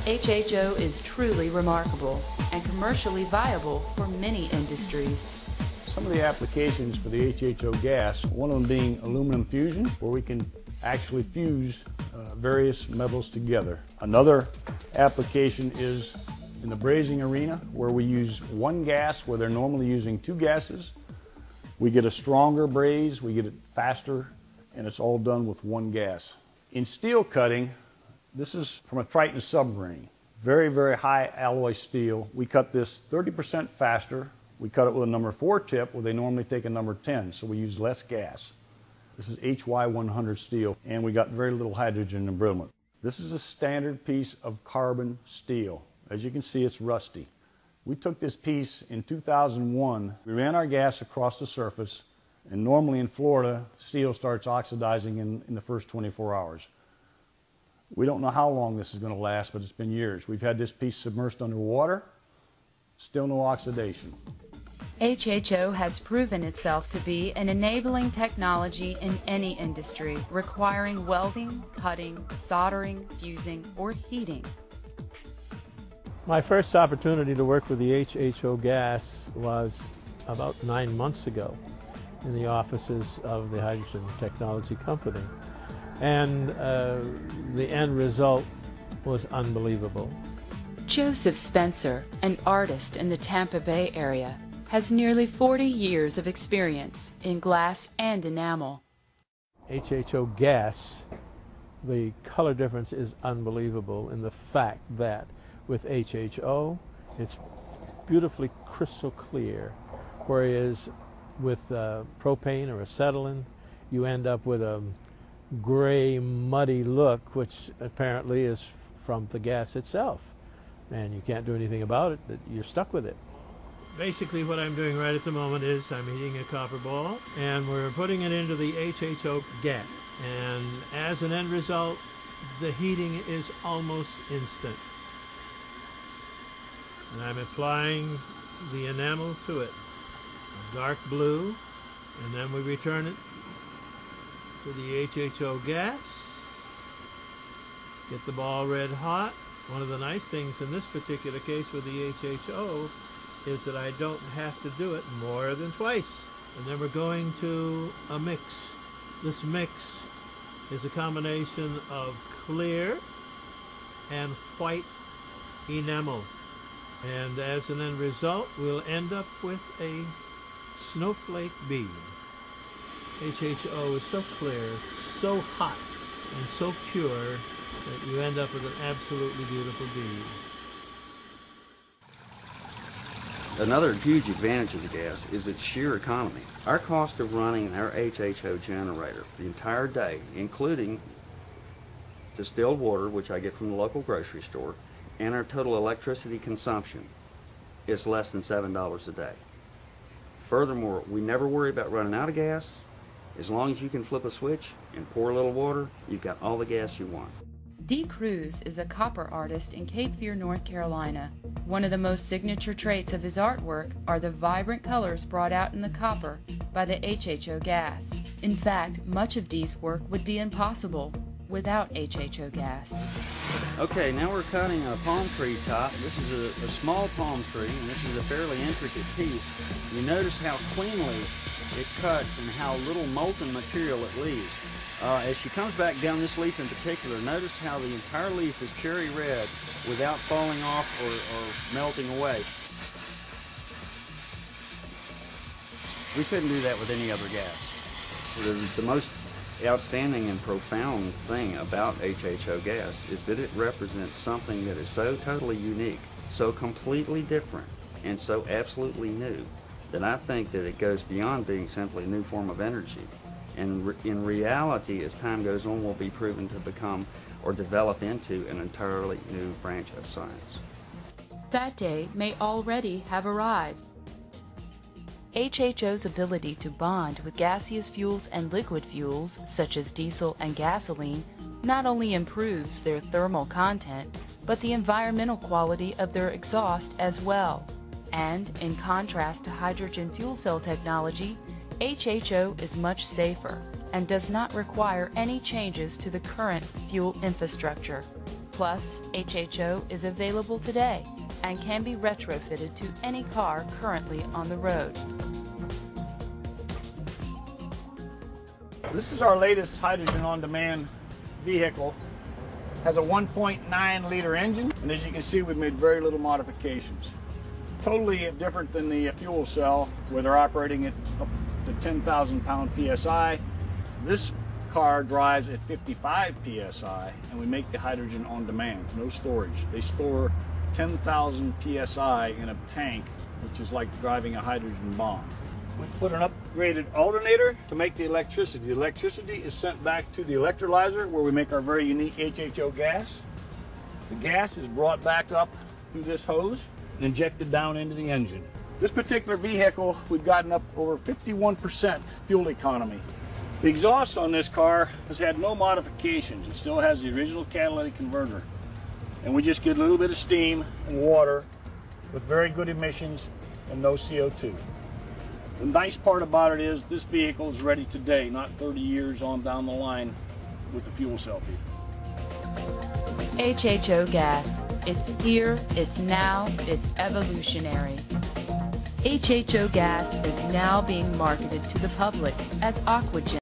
HHO is truly remarkable and commercially viable for many industries. Some of the applications for the HHO gas, one of them being aluminum fusion, where we can actually fuse various metals together. Another application is in the brazing arena, where we use one gas where they're normally using two gases. We get a stronger braze, we get it faster, and it's all done with one gas. In steel cutting, this is from a Triton submarine. Very, very high alloy steel. We cut this 30% faster. We cut it with a number 4 tip where they normally take a number 10, so we use less gas. This is HY100 steel, and we got very little hydrogen embrittlement. This is a standard piece of carbon steel. As you can see, it's rusty. We took this piece in 2001. We ran our gas across the surface, and normally in Florida, steel starts oxidizing in the first 24 hours. We don't know how long this is going to last, but it's been years. We've had this piece submerged underwater, still no oxidation. HHO has proven itself to be an enabling technology in any industry requiring welding, cutting, soldering, fusing, or heating. My first opportunity to work with the HHO gas was about 9 months ago in the offices of the Hydrogen Technology Company. And the end result was unbelievable. Joseph Spencer, an artist in the Tampa Bay area, has nearly 40 years of experience in glass and enamel. HHO gas, the color difference is unbelievable in the fact that with HHO, it's beautifully crystal clear, whereas with propane or acetylene, you end up with a gray, muddy look, which apparently is from the gas itself. And you can't do anything about it, you're stuck with it. Basically what I'm doing right at the moment is I'm heating a copper ball, and we're putting it into the HHO gas. And as an end result, the heating is almost instant. And I'm applying the enamel to it, a dark blue, and then we return it to the HHO gas, get the ball red hot. One of the nice things in this particular case with the HHO is that I don't have to do it more than twice. And then we're going to a mix. This mix is a combination of clear and white enamel. And as an end result, we'll end up with a snowflake bead. HHO is so clear, so hot, and so pure that you end up with an absolutely beautiful bead. Another huge advantage of the gas is its sheer economy. Our cost of running our HHO generator the entire day, including distilled water, which I get from the local grocery store, and our total electricity consumption, is less than $7 a day. Furthermore, we never worry about running out of gas. As long as you can flip a switch and pour a little water, you've got all the gas you want. Dee Cruz is a copper artist in Cape Fear, North Carolina. One of the most signature traits of his artwork are the vibrant colors brought out in the copper by the HHO gas. In fact, much of Dee's work would be impossible without HHO gas. Okay, now we're cutting a palm tree top. This is a small palm tree, and this is a fairly intricate piece. You notice how cleanly it cuts and how little molten material it leaves. As she comes back down this leaf in particular, notice how the entire leaf is cherry red without falling off or melting away. We couldn't do that with any other gas. The most outstanding and profound thing about HHO gas is that it represents something that is so totally unique, so completely different, and so absolutely new that I think that it goes beyond being simply a new form of energy. And in reality, as time goes on, will be proven to become or develop into an entirely new branch of science. That day may already have arrived. HHO's ability to bond with gaseous fuels and liquid fuels, such as diesel and gasoline, not only improves their thermal content, but the environmental quality of their exhaust as well. And, in contrast to hydrogen fuel cell technology, HHO is much safer and does not require any changes to the current fuel infrastructure. Plus, HHO is available today and can be retrofitted to any car currently on the road. This is our latest hydrogen on-demand vehicle. Has a 1.9 liter engine, and as you can see, we've made very little modifications. Totally different than the fuel cell, where they're operating at up to 10,000 pound PSI. This car drives at 55 PSI, and we make the hydrogen on demand, no storage. They store 10,000 PSI in a tank, which is like driving a hydrogen bomb. We put an upgraded alternator to make the electricity. The electricity is sent back to the electrolyzer where we make our very unique HHO gas. The gas is brought back up through this hose and injected down into the engine. This particular vehicle, we've gotten up over 51% fuel economy. The exhaust on this car has had no modifications. It still has the original catalytic converter. And we just get a little bit of steam and water with very good emissions and no CO2. The nice part about it is this vehicle is ready today, not 30 years on down the line with the fuel cell people. HHO gas. It's here, it's now, it's evolutionary. HHO gas is now being marketed to the public as Aquagen.